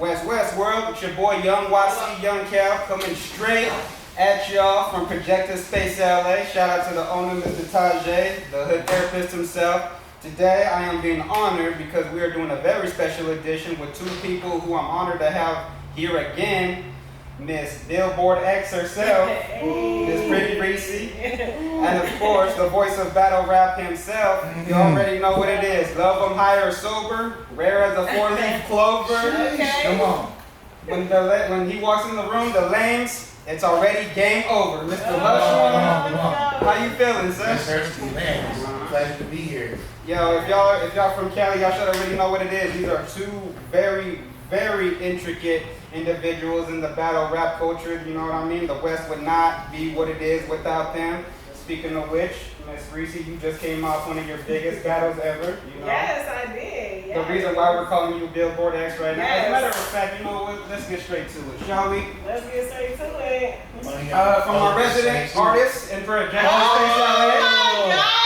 West World, with your boy Young YC, Young Cal, coming straight at y'all from Projector Space LA. Shout out to the owner, Mr. Tajay, the hood therapist himself. Today I am being honored because we are doing a very special edition with two people who I'm honored to have here again. Miss Billboard X herself, Miss Pretty Reese, and of course the voice of battle rap himself. You already know what it is. Love him high or sober, rare as a four-leaf clover. Come on. When he walks in the room, the lanes, it's already game over. Mr. Lush Uno, how you feeling, sir? Yes, sir. Man, glad to be here. Yo, if y'all from Cali, y'all should already know what it is. These are two very intricate individuals in the battle rap culture, you know what I mean? The West would not be what it is without them. Speaking of which, Miss Reese, you just came off one of your biggest battles ever, you know? Yes, I did. Yes. The reason why we're calling you Billboard X right now. Yes. As a matter of fact, you know what? Let's get straight to it, shall we? Let's get straight to it. From our resident artist in Projector Space LA. Oh my God!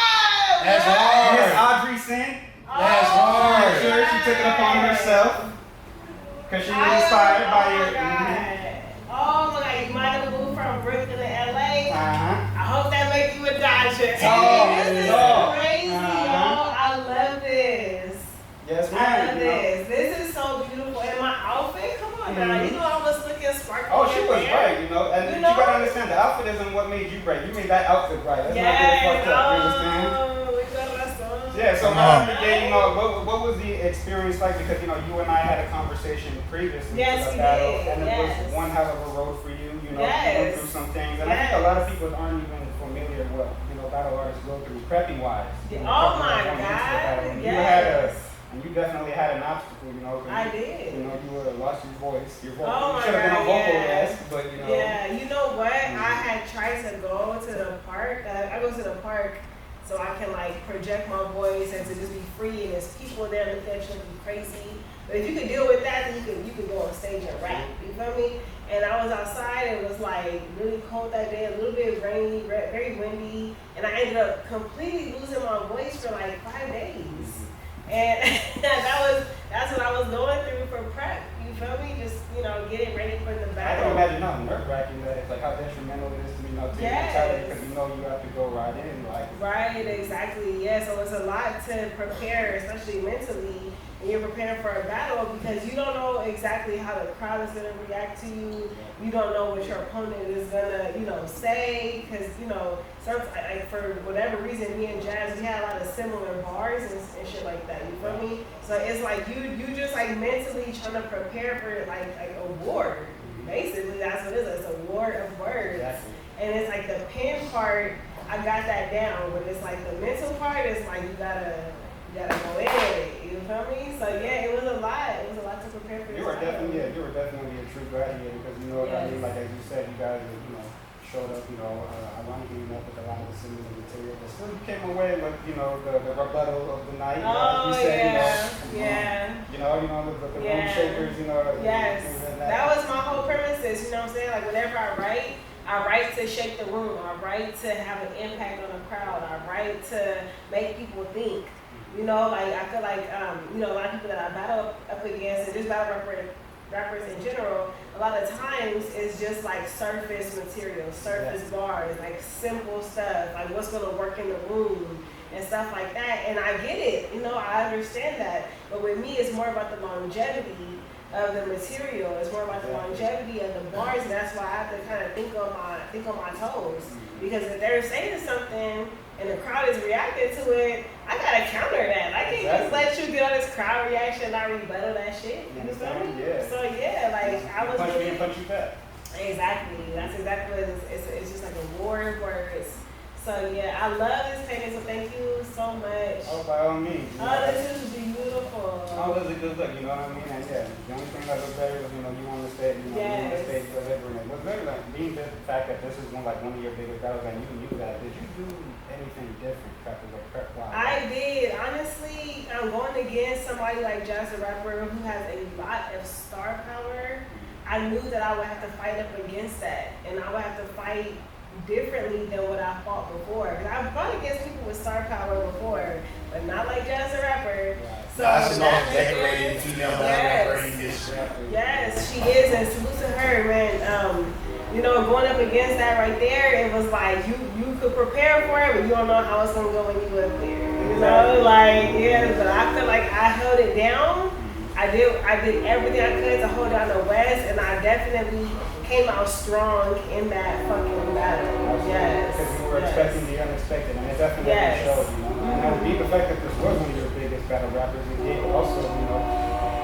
That's hard. Miss Audrey Sin. That's hard. Sure, she took it upon herself. Because she was inspired by your... Oh my God, you might have moved from Brooklyn to LA. Uh-huh. I hope that makes you a Dodger. Oh, this is crazy, y'all. I love this. Yes, ma'am. I love this. This is so beautiful. And my outfit, come on now. You know I was looking sparkly. Oh, she was right, you know. And you gotta understand, the outfit isn't what made you right. You made that outfit right. That's not getting fucked up. You understand? Yeah, so you know, what was the experience like? Because, you know, you and I had a conversation previously. Yes, about we battle, did. and it Yes. was one hell of a road for you. You know, Yes. you went through some things. And I think a lot of people aren't even familiar with what, you know, battle artists go through prepping-wise. You know, Oh my going into the battle. God, And yes. you definitely had an obstacle, you know. I did. You know, you would have lost your voice. Your vocal. Oh you my should have been a God, vocal yes. less, but, you know. Yeah, you know what? I had tried to go to the park. I go to the park so I can like project my voice and to just be free, and there's people there looking at you and be crazy. But if you could deal with that, then you could go on stage and rap. You feel me? And I was outside, and it was like really cold that day, a little bit rainy, very windy, and I ended up completely losing my voice for like 5 days. And that's what I was going through for prep. You feel me? Just, you know, getting ready for the I battle. can imagine how nerve-wracking that is, like how detrimental it is to, you know, to your mentality, because you know you have to go right in, like. Right, exactly. Yeah, so it's a lot to prepare, especially mentally, when you're preparing for a battle, because you don't know exactly how the crowd is gonna react to you. You don't know what your opponent is gonna, you know, say, because, you know, like for whatever reason, me and Jazz, we had a lot of similar bars and shit like that. You feel me? So it's like you just like mentally trying to prepare for like a war. Basically, that's what it is. It's a war of words. Exactly. And it's like the pen part, I got that down. But it's like the mental part is like you gotta go in it. You feel me? So yeah, it was a lot. It was a lot to prepare for. You were definitely a true gladiator, because you know what I mean. Like as you said, you guys, you know, showed up, you know, ironically enough with a lot of the similar material, but still you came away with, you know, the rebuttal of the night. Oh, you said, yeah. You know, the room shakers, you know. Yes, that was my whole premises. You know what I'm saying? Like whenever I write to shake the room. I write to have an impact on the crowd. I write to make people think. You know, like I feel like, you know, a lot of people that I battle up against, and just battle rappers in general, a lot of times it's just like surface material, surface bars, like simple stuff, like what's gonna work in the room and stuff like that. And I get it, you know, I understand that. But with me, it's more about the longevity of the material. It's more about the longevity of the bars, and that's why I have to kind of think on my toes. Because if they're saying something and the crowd is reacting to it, I gotta counter that. I can't just let you get on this crowd reaction and I rebuttal that shit. You feel me? Yeah. So yeah, like I was punch me and punch you back. Exactly. That's exactly what it is. It's just like a war of words. So yeah, I love this painting. So thank you so much. Oh, by all means. Oh, this is beautiful. Oh, that's a good look, you know what I mean? And yeah, the only thing that looks better is, you know, you want to stay, you know, you want to stay delivering it. What's better, like, being the fact that this is one of your biggest battles and you knew that, did you do anything different, Kracc-wise? I did. Honestly, I'm going against somebody like Jazz the Rapper who has a lot of star power. I knew that I would have to fight up against that, and I would have to fight differently than what I fought before. Because I've fought against people with star power before, but not like Jazz the Rapper. So That's the most decorated female battle rapper in this. Yes, she is, and salute to her, man. You know, going up against that right there, it was like you could prepare for it, but you don't know how it's gonna go when you up there. You know, like yeah, but I feel like I held it down. I did everything I could to hold down the West, and I definitely came out strong in that fucking battle. Yes. Because you were expecting the unexpected, and it definitely showed, you know. And being the fact that this was one of your biggest battle rappers, it did also, you know,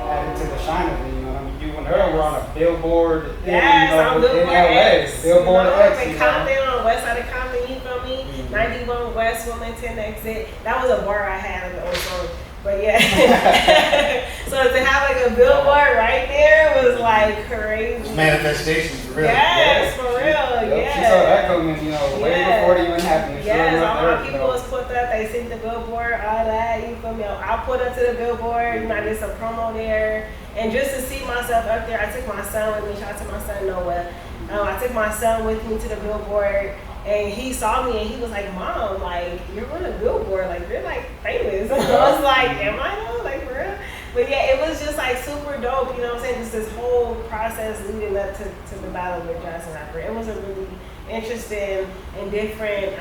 added to the shine of it, you know. I mean, you and her were on a Billboard in, on Billboard in LA. X. Billboard X. In Compton, on the west side of Compton, you feel me? 91 West, Wilmington exit. That was a bar I had on the old song. But yeah. So to have like a billboard right there was like crazy. Manifestation for real. Yes, for real. She saw that coming, you know, way before it even happened. Yes, all my people was put up. They seen the billboard, all that. You feel me? I put up to the billboard. You know, I did some promo there, and just to see myself up there, I took my son with me. Shout out to my son Noah. I took my son with me to the billboard. And he saw me and he was like, Mom, like, you're on a Billboard, like, you're like famous. And I was like, am I though? Like, for real? But yeah, it was just like super dope, you know what I'm saying? Just this whole process leading up to the battle with Jazz the Rapper. It was a really interesting and different,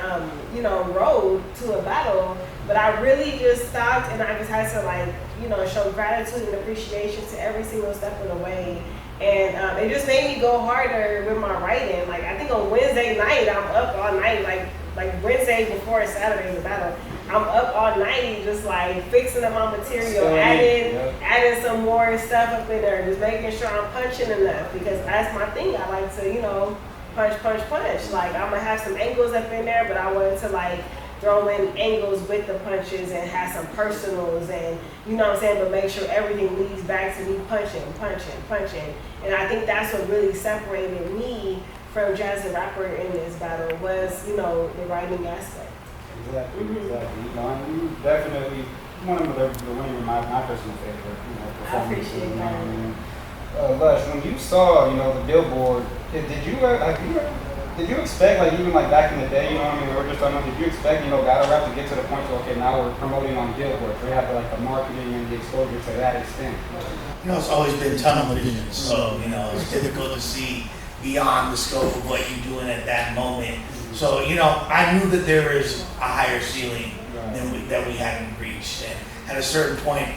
you know, road to a battle. But I really just stopped and I just had to, like, you know, show gratitude and appreciation to every single step of the way. And it just made me go harder with my writing. Like, I think on Wednesday night, I'm up all night, like Wednesday before Saturday the battle. I'm up all night just like fixing up my material, adding some more stuff up in there, just making sure I'm punching enough, because that's my thing. I like to, you know, punch. Like, I'm gonna have some angles up in there, but I wanted to like throw in angles with the punches and have some personals, and you know what I'm saying, but make sure everything leads back to me punching. And I think that's what really separated me from Jazz the Rapper in this battle was, you know, the writing aspect. Exactly. You know, and you definitely one of the winning my personal favorite, you know, performances. I appreciate that. Lush, when you saw, you know, the Billboard, did you expect, like, even like back in the day, you know what I mean, we were just talking about, did you expect, you know, battle rap to get to the point to, okay, now we're promoting on Billboard, so we have like the marketing and the exposure to that extent? You know, it's always been tunnel vision, so, you know, it's difficult to see beyond the scope of what you're doing at that moment. So, you know, I knew that there is a higher ceiling that we hadn't reached, and at a certain point,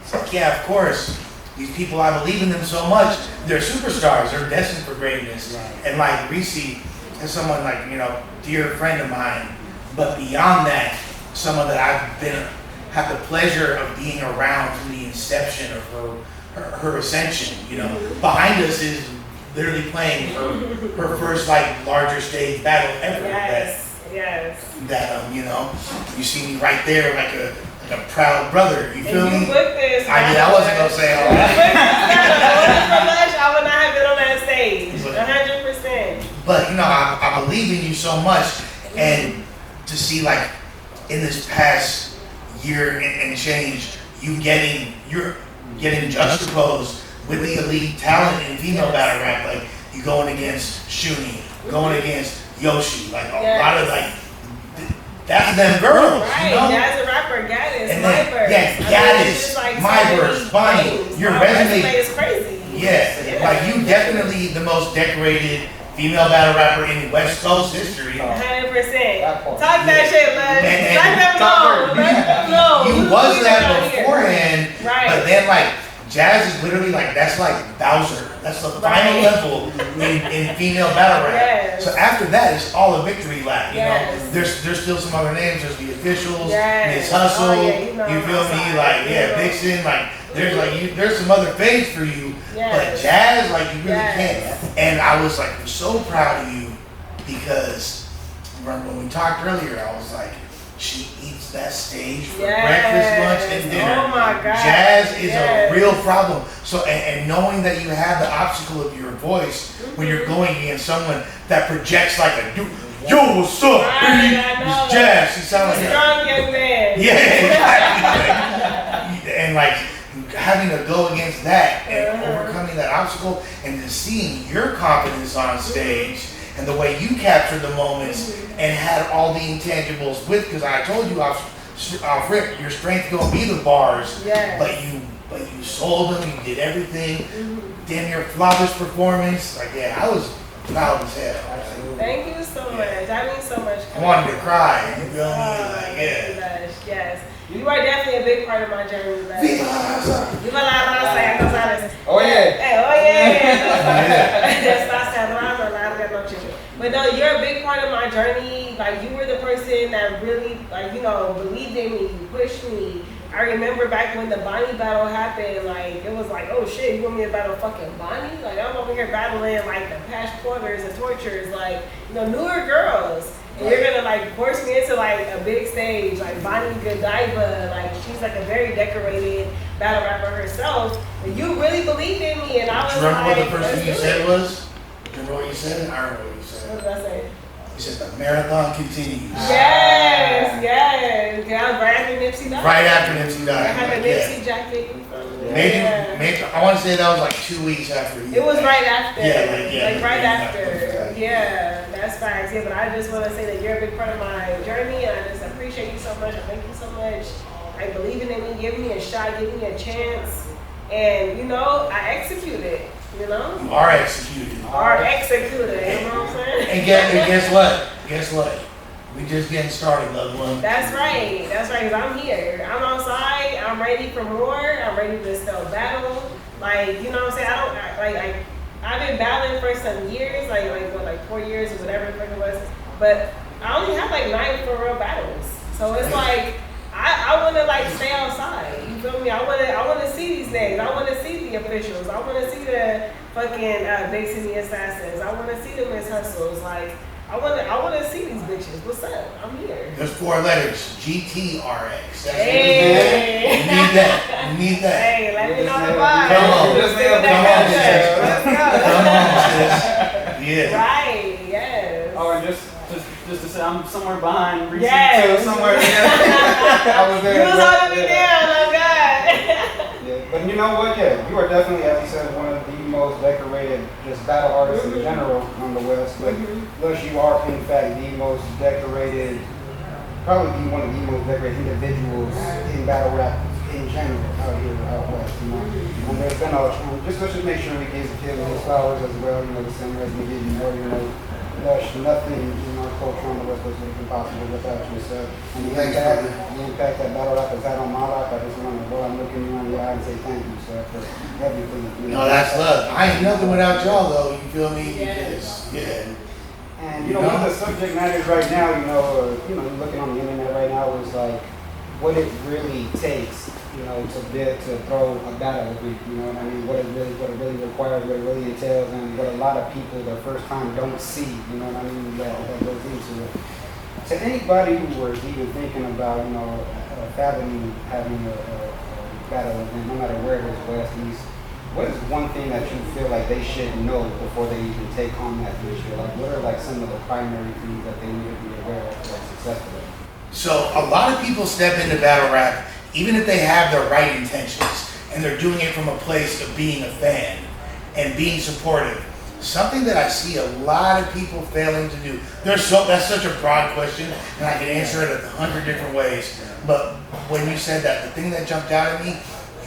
it's like, yeah, of course, these people, I believe in them so much, they're superstars, they're destined for greatness. And like Reese is someone like, you know, dear friend of mine, but beyond that, someone that I've had the pleasure of being around from the inception of her ascension. You know, behind us is literally playing her first like larger stage battle ever. That you know, you see me right there like a proud brother. You feel me? I wasn't gonna say all that. I would not have been on that stage. 100%. But you know, I believe in you so much, and to see like in this past year and change, you're getting juxtaposed with the elite talent in female battle rap. Like you going against Shuni, going against Yoshi, like a lot of like that's them girls. Right, you know? Jazz the Rapper, Gaddis, and My Verse. Yeah, Gaddis, like My Verse, Bonnie. Your resume is crazy. Yeah, like you definitely the most decorated female battle rapper in West Coast history. 100%. Talk that shit, man. Let them know. You was that beforehand, right? But then like Jazz is literally like that's like Bowser. That's the final level in female battle rap. Yes. So after that, it's all a victory lap. You know, there's still some other names. There's the Officials, Miss Hustle. You feel me? Like Vixen. Like there's some other faves for you. But Jazz, like you really can't. And I was like so proud of you because remember when we talked earlier, I was like, she eats that stage for Yes. breakfast, lunch, and dinner. Oh my God. Jazz is Yes. a real problem. So, and knowing that you have the obstacle of your voice when you're going against someone that projects like a dude. Yo, what's up, Right, baby? I know. It's Jazz. She sounds like a Strong young man. yeah, exactly. And like having to go against that and overcoming that obstacle and then seeing your confidence on stage and the way you captured the moments and had all the intangibles with, because I told you off rip, your strength gonna be the bars, Yes. but you sold them, you did everything, damn near flawless performance. Like I was proud as hell. Thank you so much. That means so much. I wanted to cry. You feel me? Thank you, Lush. Yes. You are definitely a big part of my journey, Lush. Viva la raza. Viva la raza, Gonzalez. Oh, yeah. Hey, oh yeah. Está cerrando, larga noche. But no, you're a big part of my journey. Like you were the person that really, like, you know, believed in me, you pushed me. I remember back when the Bonnie battle happened, like, it was like, oh shit, you want me to battle fucking Bonnie? Like, I'm over here battling, like, the Patch Porters and Tortures, like, you know, newer girls. And you're gonna, like, force me into, like, a big stage, like, Bonnie Godiva, like, she's, like, a very decorated battle rapper herself. And you really believed in me, and I was Do you remember like, what the first thing you let's do said it. was? Do you remember what you said? I remember what you What said. did I say? You said the marathon continues. Yes, yes. Yeah, right after Nipsey died. Right after Nipsey I died. had a Like, Nipsey jacket. You feel me? Maybe, Yeah. maybe, I want to say that was like 2 weeks after he It was died. right after. Yeah, Like right yeah, after. Yeah, that's facts. Yeah, but I just want to say that you're a big part of my journey, and I just appreciate you so much. And thank you so much. Like believing in me, giving me a shot, giving me a chance, and you know, I executed. You know, You are executed. or executed. You know what I'm saying? And guess what? Guess what? We just getting started, loved one. That's right. That's right. Cause I'm here. I'm outside. I'm ready for more. I'm ready to still battle. Like, you know what I'm saying? I've been battling for some years, like 4 years or whatever the fuck it was. But I only have like 9 for real battles. So it's like I want to like stay outside. You feel me? I want to see these things. I want to see the officials. I want to see the fucking Big City Assassins. I want to see the Miss Hustles. Like. I wanna see these bitches. What's up? I'm here. There's 4 letters. GTRX. That's Hey. what you need that. You need that. Hey, let me know the vibe. Come on. Let's do Come on, that. Let's Come on, sis. Yeah. go. Right, yes. Oh, and just to say, I'm somewhere behind Reese Yes. too, somewhere. Yeah. I was there. You was holding me Yeah. down, oh God. Yeah, but you know what? Yeah, you are definitely, as you said, one of the most decorated just battle artists in general on the West. But Lush, you are in fact the most decorated, probably be one of the most decorated individuals in battle rap in general out here out West. You know, and there's been just let's just make sure we give him his flowers as well. You know, the same as we did more. You know, Lush, nothing in our culture on the West Coast would have been possible without yourself. And the impact that battle rap has had on my life, I just want to go and look in you on the eye and say thank you, sir, for everything. You know, No, that's love. I ain't nothing without y'all, though. You feel me? Yes. Because, yeah. And you know, one of the subject matters right now, you're looking on the internet right now is like what it really takes, to throw a battle with me. You know what I mean? What it really requires, what it really entails, and what a lot of people the first time don't see. You know what I mean? That goes into it. To anybody who was even thinking about, fathoming having a battle event, no matter where it is, West, East. What is one thing that you feel like they should know before they even take on that issue? Like, what are like some of the primary things that they need to be aware of to successfully? So a lot of people step into battle rap, even if they have the right intentions, and they're doing it from a place of being a fan and being supportive. Something that I see a lot of people failing to do. That's such a broad question, and I can answer it 100 different ways. But when you said that, the thing that jumped out at me,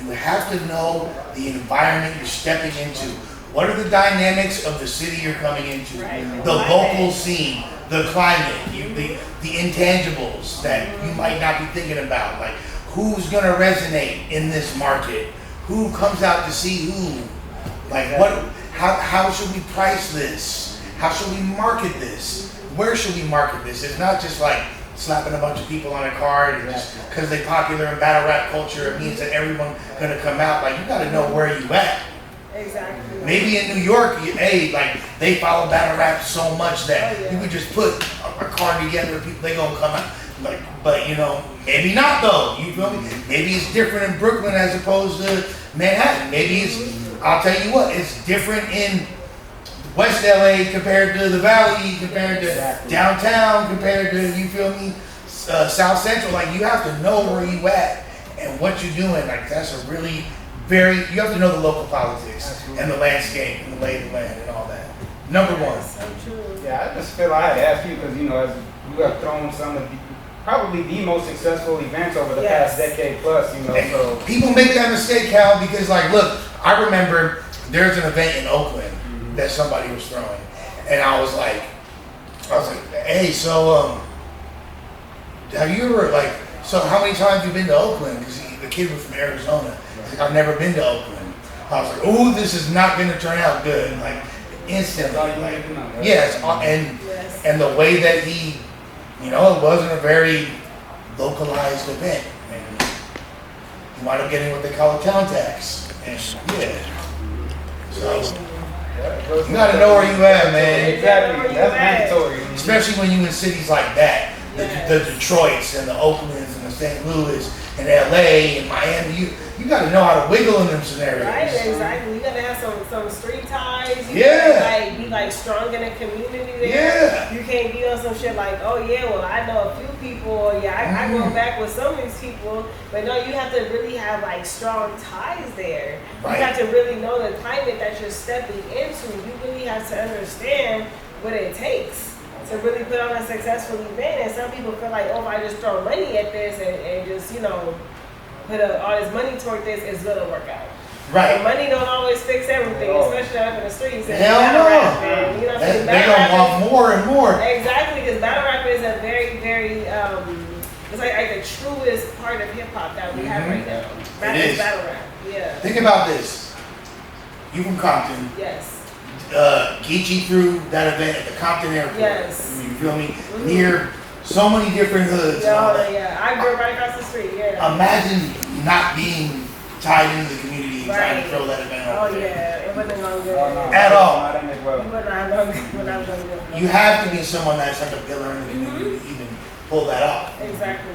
you have to know the environment you're stepping into. What are the dynamics of the city you're coming into? The local scene, the climate, the intangibles that you might not be thinking about. Like, who's gonna resonate in this market? Who comes out to see who? Like, how should we price this? How should we market this? Where should we market this? It's not just like slapping a bunch of people on a card and just because they're popular in battle rap culture, it means that everyone's gonna come out. Like, you gotta know where you at. Exactly. Maybe in New York, they follow battle rap so much that you could just put a car together, people they gonna come out. Like, but you know, maybe not though. You feel me? Maybe it's different in Brooklyn as opposed to Manhattan. Maybe it's. I'll tell you what, it's different in West LA compared to the Valley, compared to downtown, compared to, you feel me, South Central. Like, you have to know where you at and what you're doing. Like, that's a really you have to know the local politics and the landscape and the lay of the land and all that. Number one. So true. Yeah, I just feel I had to ask you because, you know, as you have thrown some of the, probably the most successful events over the past decade plus, you know, so. People make that mistake, Cal, because, like, look, I remember there's an event in Oakland that somebody was throwing, and I was like, hey, so, have you ever, like, so how many times have you been to Oakland? Because the kid was from Arizona. He's like, I've never been to Oakland. I was like, oh, this is not going to turn out good. Like, instantly. Like, yes, and the way that he, you know, it wasn't a very localized event. And you wind up getting what they call a town tax. And, yeah. So, you got to know where you at, man. Exactly. That's mandatory. Especially when you in cities like that. The Detroits and the Oaklands and the St. Louis and LA and Miami, you got to know how to wiggle in them scenarios. Right, exactly. You got to have some street ties. You Yeah. Be like strong in the community there. Yeah. You can't be on some shit like, oh yeah, well I know a few people. Or, yeah, I go back with some of these people. But no, you have to really have like strong ties there. Right. You have to really know the climate that you're stepping into. You really have to understand what it takes to really put on a successful event. And some people feel like, oh, if I just throw money at this and just, you know, put all this money toward this, it's gonna work out. Right. But money don't always fix everything, especially up in the streets. And Hell battle no. rap, man. You know what I'm saying? They gonna want more and more. Exactly, because battle rap is a very, very, it's like the truest part of hip hop that we have right now. That is battle rap. Yeah. Think about this. You from Compton. Yes. Geechee threw that event at the Compton Airport. Yes. You feel me? Near so many different hoods. and all that. Yeah. I grew right across the street. Yeah. Imagine not being tied into the community and trying to throw that event Oh over there. yeah, it wasn't going good. At all. It would not go good. You have to be someone that's like a pillar in the community to even pull that off. Exactly.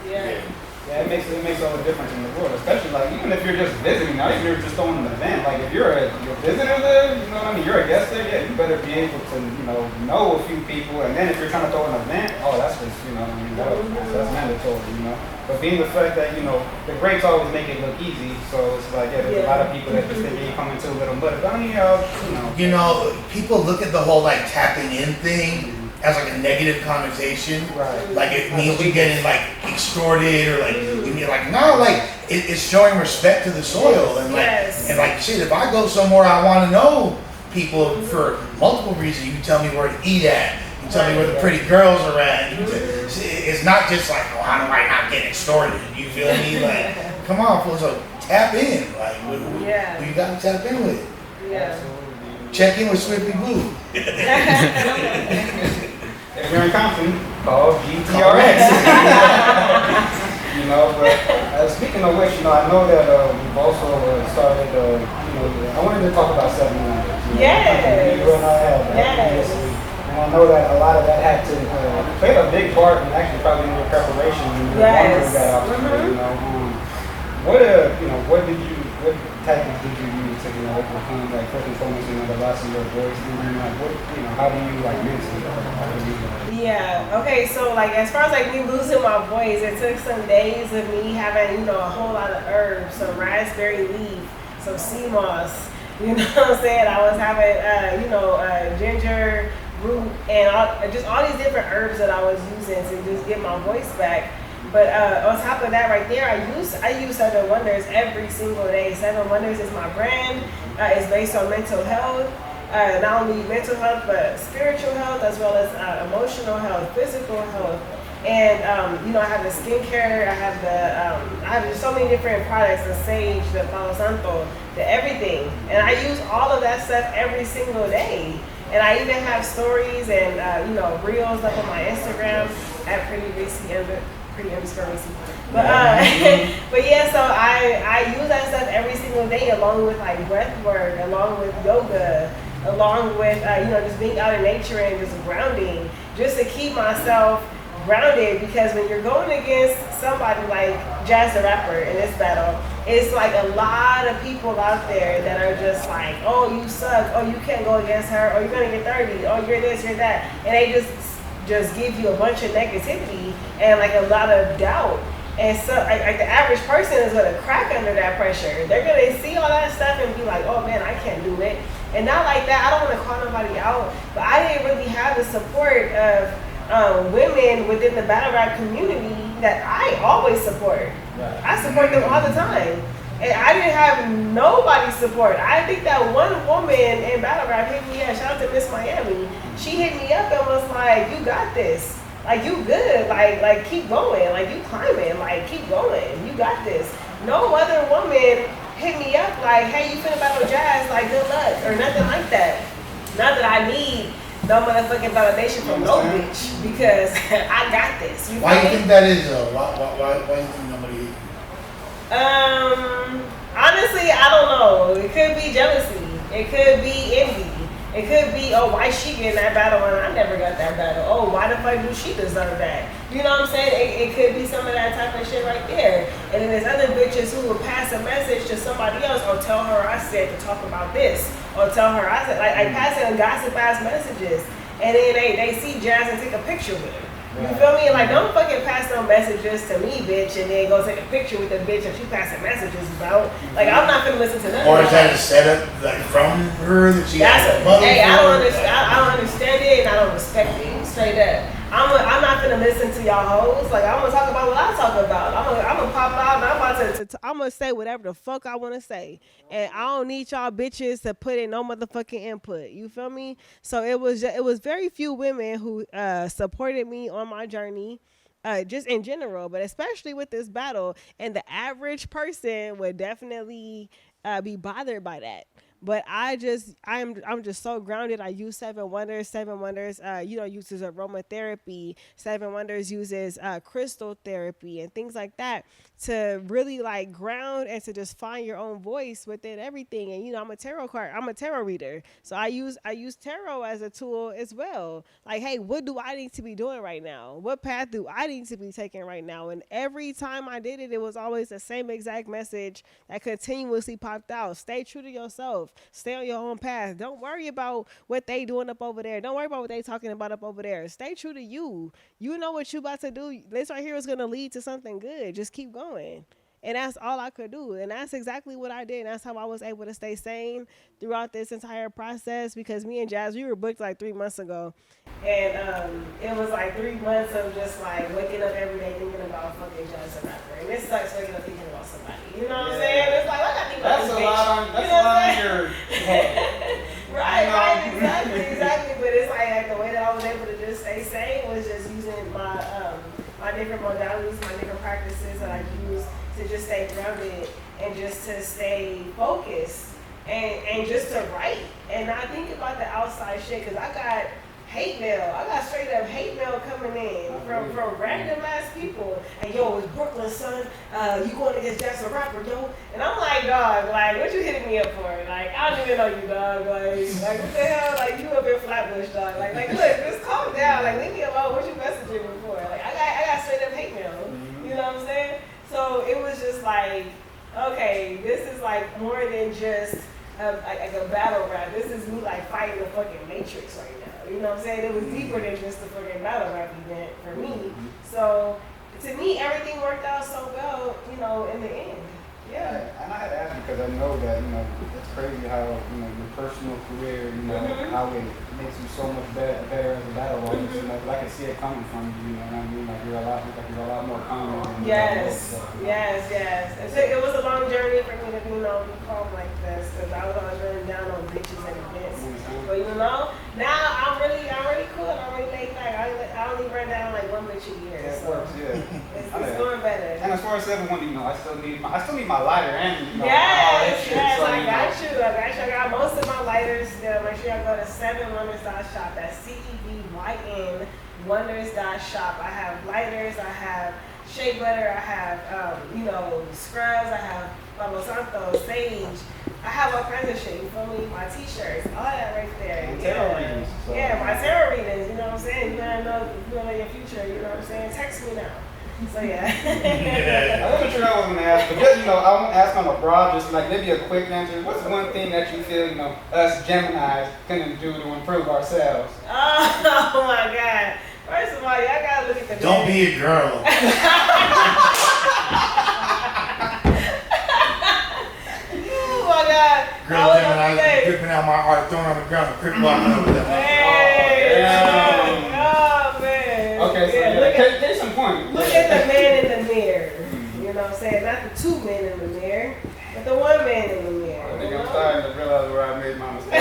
Yeah. Yeah, it makes all the difference in the world, especially like even if you're just visiting, not even if you're just throwing an event. Like if you're a visitor there, you know what I mean, you're a guest there, yeah, you better be able to, you know a few people. And then if you're trying to throw an event, oh, that's just, you know, I mean, that's mandatory, you know. But being the fact that, you know, the greats always make it look easy, so it's like, yeah, there's a lot of people that just think you come into a little mud. But I mean, You know, people look at the whole like tapping in thing as like a negative connotation. Right. Like it means you're getting like extorted or like you mean like no, like it's showing respect to the soil and like and like shit. If I go somewhere, I want to know people for multiple reasons. You can tell me where to eat at. You can tell me where the pretty girls are at. It's not just like, oh, how do I not get extorted? You feel me? Like, come on, fool. So tap in. Like, what you got to tap in with. Yeah. Check in with Swiftly Blue. If you're in Compton, call GTRX. You know, but speaking of which, you know, I know that we've also started, you know, I wanted to talk about Cevyn. Yes. You and I have previously. And I know that a lot of that had to play a big part in actually probably in your preparation when you got out there, you know. What tactics did you use to, you know, overcome, like, first and foremost, you know, the loss of your voice, and then, like, how do you, like, mentally, Yeah, okay, so, like, as far as, like, me losing my voice, it took some days of me having, you know, a whole lot of herbs, some raspberry leaf, some sea moss, you know what I'm saying? I was having, ginger root, and just all these different herbs that I was using to just get my voice back. But on top of that right there, I use 7 Wonders every single day. 7 Wonders is my brand. It's based on mental health. Not only mental health, but spiritual health, as well as emotional health, physical health. And I have the skincare. I have just so many different products: the sage, the Palo Santo, the everything. And I use all of that stuff every single day. And I even have stories and reels up on my Instagram at pretty_Reese. But yeah, so I use that stuff every single day, along with like breath work, along with yoga, along with just being out in nature and just grounding, just to keep myself grounded, because when you're going against somebody like Jazz the Rapper in this battle, it's like a lot of people out there that are just like, oh, you suck, oh, you can't go against her, oh, you're gonna get 30, oh, you're this, you're that, and they just give you a bunch of negativity and like a lot of doubt. And so like the average person is gonna crack under that pressure. They're gonna see all that stuff and be like, oh man, I can't do it. And not like that, I don't wanna call nobody out, but I didn't really have the support of women within the battle rap community that I always support. I support them all the time. And I didn't have nobody's support. I think that one woman in battle rap hit me up, shout out to Miss Miami. She hit me up and was like, you got this. Like, you good. Like keep going. Like, you climbing. Like, keep going. You got this. No other woman hit me up like, hey, you finna battle Jazz, like, good luck, or nothing like that. Not that I need no motherfucking validation from no bitch, because I got this. Why do you think that is, though? Why do you think nobody? Honestly, I don't know. It could be jealousy. It could be envy. It could be, oh, why she getting that battle and I never got that battle? Oh, why the fuck do she deserve that? You know what I'm saying? It could be some of that type of shit right there. And then there's other bitches who will pass a message to somebody else, or tell her I said to talk about this, or tell her I said, like passing gossip ass messages. And then they see Jazz and take a picture with her. You feel me? Like, don't fucking pass no messages to me, bitch, and then go take a picture with the bitch that you passing messages about. Like, I'm not gonna listen to nothing. Or is that a setup, like, from her that she has a mother? Hey, I don't understand it, and I don't respect it. Straight up. I'm not gonna listen to y'all hoes. Like, I'm gonna talk about what I talk about. I'm gonna pop out and I'm gonna say whatever the fuck I wanna say. And I don't need y'all bitches to put in no motherfucking input. You feel me? So it was very few women who supported me on my journey. Just in general, but especially with this battle, and the average person would definitely be bothered by that. But I'm just so grounded. I use Seven Wonders. Seven Wonders, uses aromatherapy. Seven Wonders uses crystal therapy and things like that to really like ground and to just find your own voice within everything. And I'm a tarot reader, so I use tarot as a tool as well. Like, hey, what do I need to be doing right now? What path do I need to be taking right now? And every time I did it, it was always the same exact message that continuously popped out. Stay true to yourself. Stay on your own path. Don't worry about what they doing up over there. Don't worry about what they talking about up over there. Stay true to you. You know what you about to do. This right here is going to lead to something good. Just keep going. And that's all I could do. And that's exactly what I did. And that's how I was able to stay sane throughout this entire process, because me and Jazz, we were booked like 3 months ago. And it was like 3 months of just like waking up every day thinking about fucking Jazz the Rapper. And it sucks waking up thinking about somebody. You know what I'm saying? It's like, I gotta think about this bitch. That's a lot on your head. Right, exactly. But it's like the way that I was able to just stay sane was just using my different modalities, my different practices that I use to just stay grounded and just to stay focused and just to write and not think about the outside shit, because I got hate mail. I got straight up hate mail coming in from random ass people. And yo, it's Brooklyn, son. You going against Jazz the Rapper, yo? And I'm like, dog, like, what you hitting me up for? Like, I don't even know you, dog. Like what the hell? Like, you up in Flatbush, dog. Like, look, just calm down. Like, leave me alone. What you messaging me for? Like, I got straight up hate mail. You know what I'm saying? So it was just like, okay, this is like more than just like a battle rap. This is me like fighting the fucking Matrix right now. You know what I'm saying? It was deeper than just a fucking battle rap event for me. So to me, everything worked out so well, in the end. Yeah. And I had to ask you because I know that, it's crazy how, your personal career, how it makes you so much better as a battle artist. I can see it coming from you, what I mean? Like, you're a lot more calm than Yes. It was a long journey for me to be calm like this, because I was always running down on bitches and events. But now I'm really cool. I'm really laid back. I only run down like one bitch a year. Yeah, it works, It's going better. And as far as everyone, I still need my lighter and yes, I got you. I got most of my lighters still. Make sure I go to CevynWonders.shop. That's CEVYN Wonders.shop. I have lighters. I have shea butter. I have scrubs. I have Palo Santo, Sage. I have all kinds of shit, you feel me? My t-shirts, all that right there. And tarot readings, so. Yeah, my tarot readings, you know what I'm saying? You wanna know your future, you know what I'm saying? Text me now. So yeah. I wasn't sure I was gonna ask, but just, you know, I won't ask on a broad, just like maybe a quick answer. What's one thing that you feel, you know, us Geminis can do to improve ourselves? Oh my God. First of all, y'all gotta look at the Don't be a girl. Oh my God. Girl Gemini gripping out my heart, throwing on the ground, and crip walking over there. Hey, oh man. Okay, so yeah, case in point. look at the man in the mirror. You know what I'm saying? Not the two men in the mirror, but the one man in the mirror. I think I'm starting to realize where I made my mistake.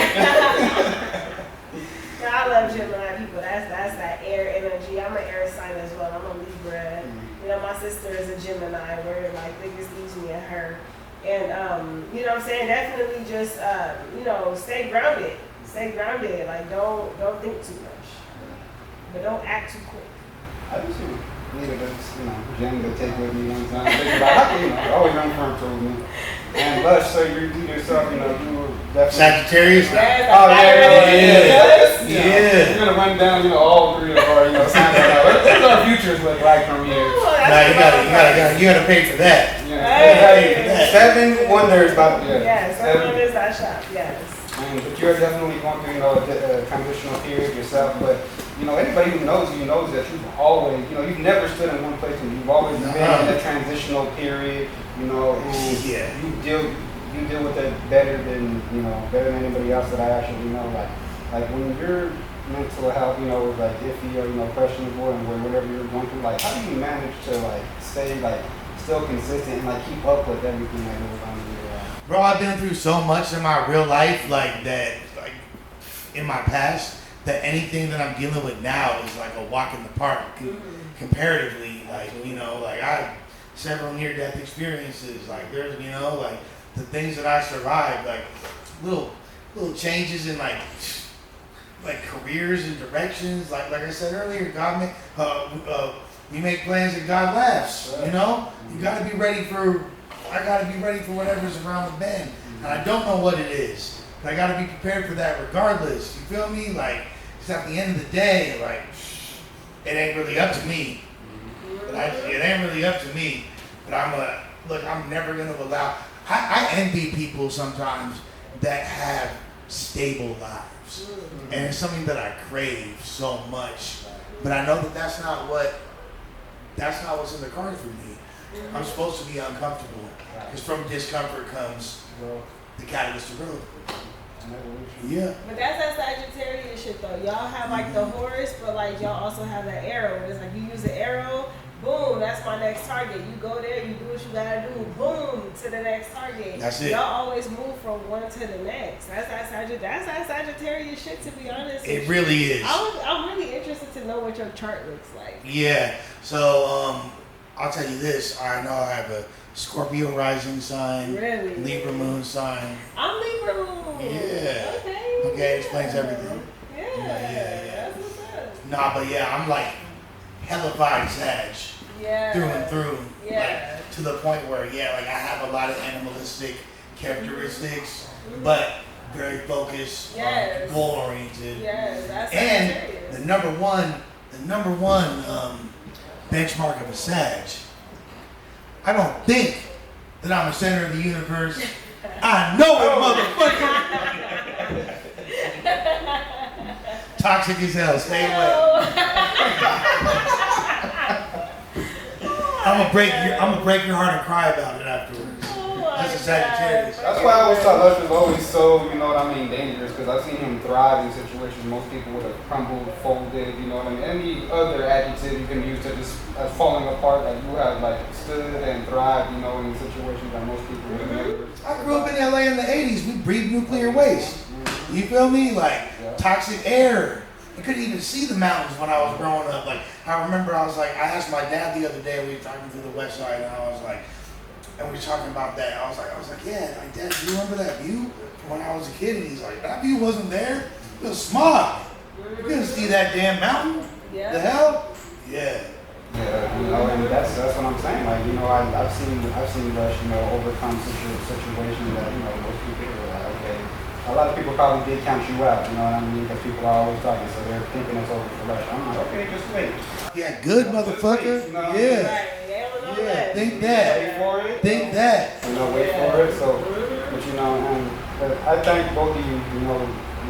I love Gemini people. That's that air energy. I'm an air sign as well. I'm a Libra. You know, my sister is a Gemini. We're like biggest leaves me and her. And you know what I'm saying? Definitely just you know, stay grounded. Stay grounded. Like don't think too much. But don't act too quick. I just need a gem to take with me one time. Think about how can, you know, always run for improvement. And Lush, so you yourself, you know, you were definitely Sagittarius? Yes, Oh yeah. Yeah. You're gonna run down, you know, all three of our, you know, signs right now. What's our futures look like from here? Nah, you gotta pay for that. Yeah. Cevyn Wonders about Yes, Cevyn Wonders I shop, yes. But you're definitely going through, you know, a transitional period yourself. But you know, anybody who knows you knows that you've always, you know, you've never stood in one place, and you've always been in a transitional period. You know, and you deal with it better than anybody else that I actually know. Like when your mental health, you know, is like iffy or, you know, questionable, and whatever you're going through, like how do you manage to like stay like still consistent and like keep up with everything that goes on in your life? Bro, I've been through so much in my real life, like that, like in my past, that anything that I'm dealing with now is like a walk in the park comparatively. Like, you know, like I have several near-death experiences. Like there's, you know, like the things that I survived, like little changes in like careers and directions. Like I said earlier, we make plans and God laughs. You know, you gotta be ready for. I gotta be ready for whatever's around the bend, and I don't know what it is, but I gotta be prepared for that regardless. You feel me? Like, it's at the end of the day, like it ain't really up to me. But it ain't really up to me. But I'm never gonna allow. I envy people sometimes that have stable lives, and it's something that I crave so much. But I know that that's not what's in the cards for me. I'm supposed to be uncomfortable, because from discomfort comes the catalyst to growth. Yeah. But that's that Sagittarius shit though. Y'all have like the horse, but like y'all also have the arrow. It's like you use the arrow, boom, that's my next target. You go there, you do what you gotta do, boom, to the next target. That's it. Y'all always move from one to the next. That's that Sagittarius shit, to be honest. It really is. I'm really interested to know what your chart looks like. Yeah. So I'll tell you this. I know I have a Scorpio rising sign, Really? Libra moon sign. I'm Libra moon. Yeah. Okay. Explains everything. Yeah. That's what's up. Nah, but yeah, I'm like hellified Sag. Yeah. Through and through. Yeah. Like, to the point where, like I have a lot of animalistic characteristics, but very focused, Yes. goal oriented. Yes, that's And Sagittarius. the number one benchmark of a Sag. I don't think that I'm the center of the universe. I know it, motherfucker. Toxic as hell. Stay away. I'm gonna break your heart and cry about it afterwards. That's a Sagittarius. That's why I always thought Lush was always so, you know what I mean, dangerous, because I've seen him thrive in situations most people would have crumbled, folded, you know what I mean. Any other adjective you can use to just falling apart, like you have like stood and thrived, you know, in situations that most people would never. I grew up in LA in the 80s. We breathed nuclear waste. You feel me? Like toxic air. You couldn't even see the mountains when I was growing up. Like I remember I asked my dad the other day, we were talking through the west side, and I was like, and we were talking about that. I was like, yeah, like, Dad, do you remember that view from when I was a kid? And he's like, that view wasn't there. It was smog. You couldn't see that damn mountain. Yeah. The hell? Yeah. Yeah, you know, and that's what I'm saying. Like, you know, I've seen Lush, you know, overcome situations that, you know, most people are like, okay. A lot of people probably did count you out, you know what I mean? Because people are always talking, so they're thinking it's over for Lush. I'm like, okay, just wait. Yeah, good motherfucker. You know? Yeah. Right, they don't know Yeah, that. think Wait that. for it. Think that. You know, wait for it. So, but you know, and I thank both of you, you know,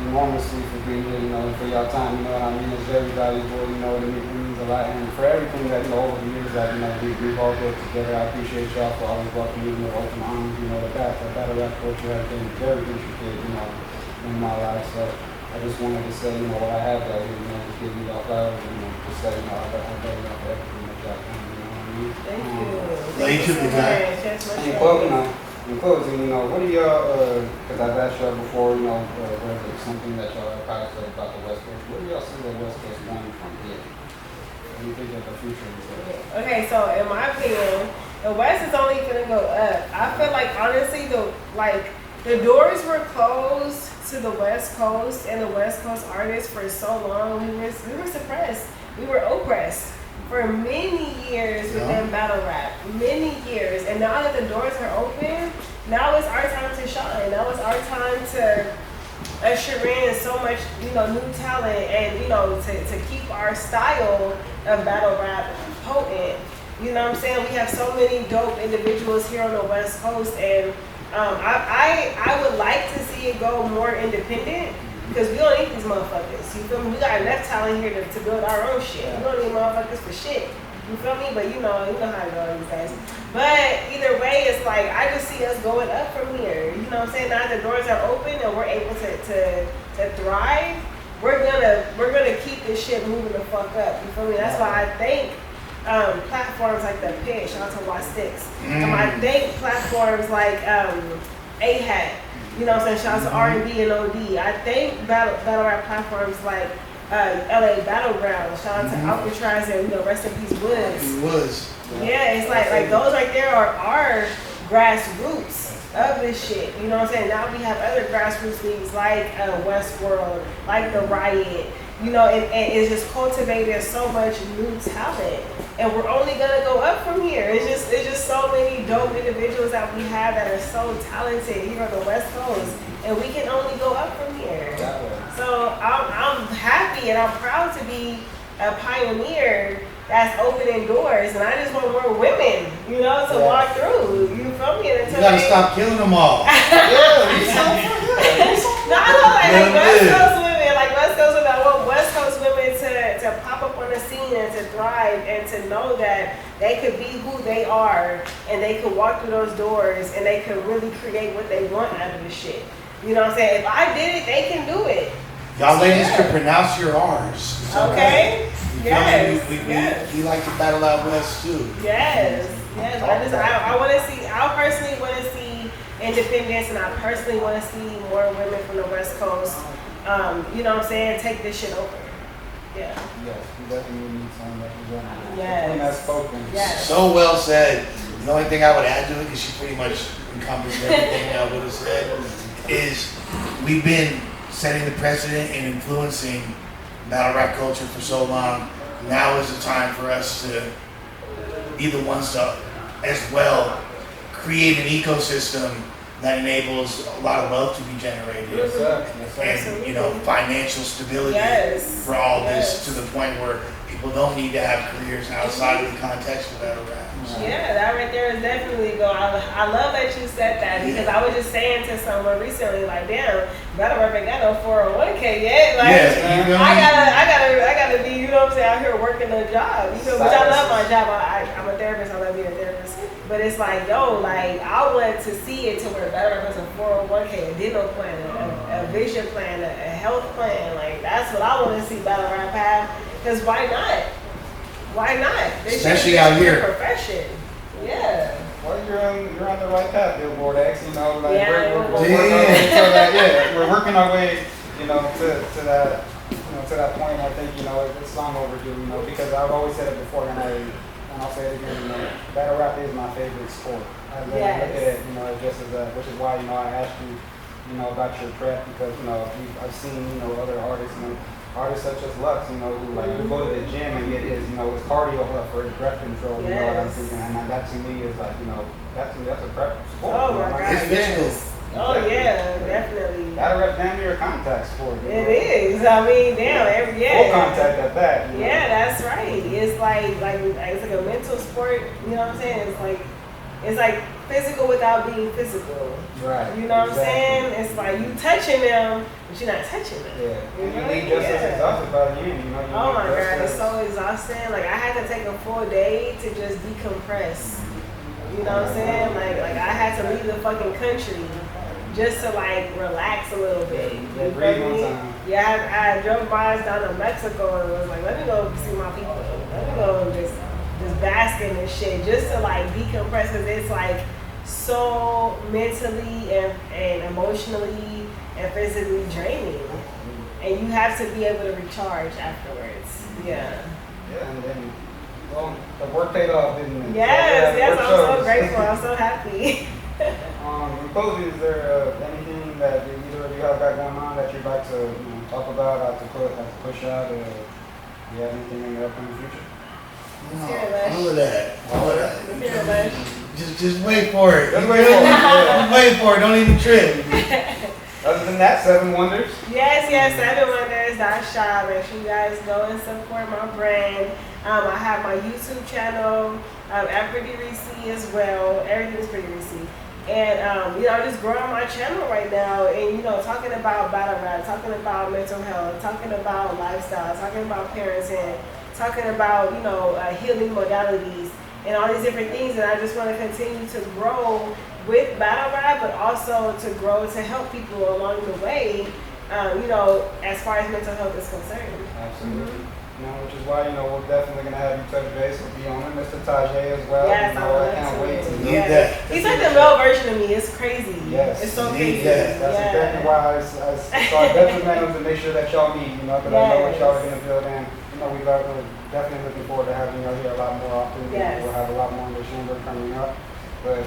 enormously for being here, you know, and for your time, you know what I mean? It's very valuable, you know, it means a lot. And for everything that, you know, over the years that, you know, we've all built together, I appreciate y'all for always welcoming me with open arms, you know, the battle rap culture has been very intricate, you know, in my life. So I just wanted to say, you know, what I have that, you know, just give me y'all flowers, you know, just say, you know, I love y'all for everything that y'all do, you know what I mean? Thank you. Love you too, big guy. In closing, you know, what do y'all, because I've asked y'all before, you know, whether it's something that y'all are proud of about the West Coast, what do y'all see the West Coast going from here? What do you think of the future is? Okay, so in my opinion, the West is only gonna go up. I feel like honestly, the doors were closed to the West Coast and the West Coast artists for so long. We were suppressed. We were oppressed for many years within battle rap, many years. And now that the doors are open, now it's our time to shine. Now it's our time to usher in so much, you know, new talent and, you know, to keep our style of battle rap potent. You know what I'm saying? We have so many dope individuals here on the West Coast, and I would like to see it go more independent. Because we don't need these motherfuckers. You feel me? We got enough talent here to build our own shit. We don't need motherfuckers for shit. You feel me? But you know how it goes these days. But either way, it's like I just see us going up from here. You know what I'm saying? Now the doors are open and we're able to thrive. We're gonna keep this shit moving the fuck up. You feel me? That's why I think platforms like the Pit, shout out to Y Sticks. I think platforms like AHAT. You know what I'm saying? Shout out to R&B and OD. I think battle rap platforms like LA Battleground. Shout out to Alcatraz and, you know, rest in peace Woods. Yeah, it's like those right there are our grassroots of this shit. You know what I'm saying? Now we have other grassroots leagues like Westworld, like The Riot. You know, and it's just cultivating so much new talent. And we're only gonna go up from here. It's just so many dope individuals that we have that are so talented here on the West Coast, and we can only go up from here. So I'm happy and I'm proud to be a pioneer that's opening doors, and I just want more women, you know, to walk through. You feel me? You gotta stop killing them all. No, I know, like West Coast women, I want West Coast women to pop up on the scene and to thrive and to know that they could be who they are and they could walk through those doors and they could really create what they want out of the shit. You know what I'm saying? If I did it, they can do it. Y'all ladies can pronounce your R's. Okay. Yes. We like to battle out West too. Yes. I want to see. I personally want to see independence, and I personally want to see more women from the West Coast. You know what I'm saying? Take this shit over. Yeah. Yes, we definitely need someone representing. Yes. That's spoken. Yes. So well said. The only thing I would add to it, because she pretty much encompassed everything I would have said, is we've been setting the precedent and influencing battle rap culture for so long. Now is the time for us to be the ones to, as well, create an ecosystem that enables a lot of wealth to be generated. Yes, sir. Yes, sir. And, you know, financial stability for all this, to the point where people don't need to have careers outside of the context of battle rap. Yeah, that right there is definitely go. I love that you said that, because I was just saying to someone recently, like, damn, battle rap ain't got no 401k yet. Like, I gotta be, you know what I'm saying, out here working a job. You know, which I love my job. I'm a therapist. I love being a therapist. But it's like, yo, like, I want to see it to where battle rap has a 401k, a dental plan, a vision plan, a health plan. Like, that's what I want to see battle rap have. Because why not? Why not? Especially out here. Profession. Yeah. Well, you're on the right path, Billboard X. You know, like we're working our way, you know, to that, you know, to that point. I think, you know, it's long overdue. You know, because I've always said it before, and I'll say it again. You know, battle rap is my favorite sport. I look at it, you know, just as which is why, you know, I asked you, you know, about your prep, because, you know, I've seen, you know, other artists, and artists such as Lux, you know, who like go to the gym and get his, you know, his cardio up for his breath control. You know what I'm Yes. thinking? And that to me is like, you know, that's a prep sport. Oh you know, my like, God, It's physical. yes. Oh yeah, definitely. That'll rep damn near a contact sport. You It know? is. I mean, damn, every yeah. Full contact at that. You know? Yeah, that's right. It's like it's like a mental sport. You know what I'm saying? It's like physical without being physical. Right. You know what I'm saying? It's like you touching them, but you're not touching them. Yeah. You And you know? leave just as Yeah. exhausted by the end. You know. You Oh my leave just God, it's as- so exhausting. Like I had to take a full day to just decompress. You know what I'm saying? Like I had to leave the fucking country just to like relax a little bit. You Yeah, feel breathe one me? time. Yeah, I drove by down to Mexico and was like, let me go see my people. Let me go and just bask in this shit just to like decompress because it's like so mentally and emotionally and physically draining. And you have to be able to recharge afterwards. Yeah. Yeah, and then, well, the work paid off, didn't it? Yes, So, yes, work I'm so shows. grateful. I'm so happy. In closing, is there anything that either of you have got going on that you'd like to talk about, to push out, or you have anything in the upcoming future? No, Here, Lush. all of that. All of that. Here, Lush. Just wait for it. Just wait for it. Yeah. Just wait for it. Don't even trip. Other than that, Cevyn Wonders. Yes, CEVYN.shop. Make sure you guys go and support my brand. I have my YouTube channel at Pretty Reese as well. Everything's Pretty Reese. And I'm just growing my channel right now, and talking about battle rap, talking about mental health, talking about lifestyle, talking about parenting, talking about healing modalities and all these different things. And I just want to continue to grow with battle rap, but also to grow to help people along the way. As far as mental health is concerned. Absolutely. Which is why we're definitely gonna have you touch base with Mr. Tajay as well. Yes, I can't wait to Need that. He's like the male version of me. It's crazy. Yes. It's so Need crazy. that. That's exactly why I started detrimental to make sure that y'all meet, because I know what y'all are going to build, and we're definitely looking forward to having y'all here a lot more often. Yes. We'll have a lot more in the chamber coming up. But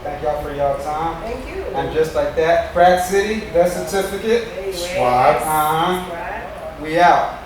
thank y'all for y'all time. Thank you. And just like that, Kracc City, that certificate. Anyway, Swag. Swag. We out.